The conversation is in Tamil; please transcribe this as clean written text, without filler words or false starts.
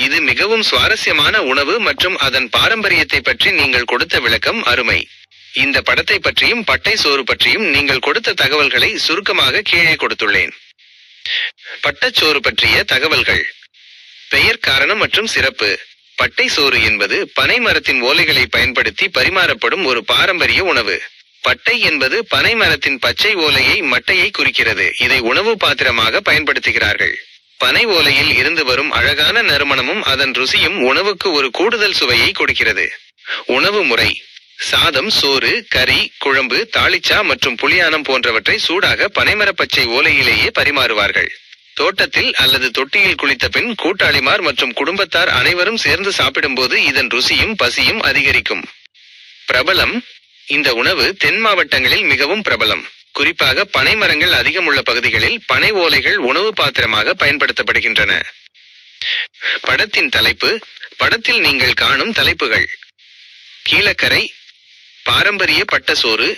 இது மிகவும் சுவாரஸ்யமான உணவு மற்றும் அதன் பாரம்பரியத்தை பற்றி நீங்கள் கொடுத்த விளக்கம் அருமை. இந்த படத்தை பற்றியும் பட்டை சோறு பற்றியும் நீங்கள் கொடுத்த தகவல்களை சுருக்கமாக கீழே கொடுத்துள்ளேன். பட்டச்சோறு பற்றிய தகவல்கள். பெயர், காரணம் மற்றும் சிறப்பு. பட்டை சோறு என்பது பனை மரத்தின் ஓலைகளை பயன்படுத்தி பரிமாறப்படும் ஒரு பாரம்பரிய உணவு. பட்டை என்பது பனை மரத்தின் பச்சை ஓலையை மட்டையை குறிக்கிறது. இதை உணவு பாத்திரமாக பயன்படுத்துகிறார்கள். பனை ஓலையில் இருந்து வரும் அழகான நறுமணமும் அதன் ருசியும் உணவுக்கு ஒரு கூடுதல் சுவையை கொடுக்கிறது. உணவு முறை. சாதம், சோறு, கறி, குழம்பு, தாளிச்சா மற்றும் புளியானம் போன்றவற்றை சூடாக பனைமர பச்சை ஓலையிலேயே பரிமாறுவார்கள். தோட்டத்தில் அல்லது தொட்டியில் குளித்த பின் கூட்டாளிமார் மற்றும் குடும்பத்தார் அனைவரும் சேர்ந்து சாப்பிடும்போது இதன் ருசியும் பசியும் அதிகரிக்கும். பிரபலம். இந்த உணவு தென் மாவட்டங்களில் மிகவும் பிரபலம். குறிப்பாக பனை மரங்கள் அதிகம் உள்ள பகுதிகளில் பனை ஓலைகள் உணவு பாத்திரமாக பயன்படுத்தப்படுகின்றன. படத்தின் தலைப்பு. படத்தில் நீங்கள் காணும் தலைப்புகள்: கீழக்கரை, பாரம்பரிய பட்டசோறு,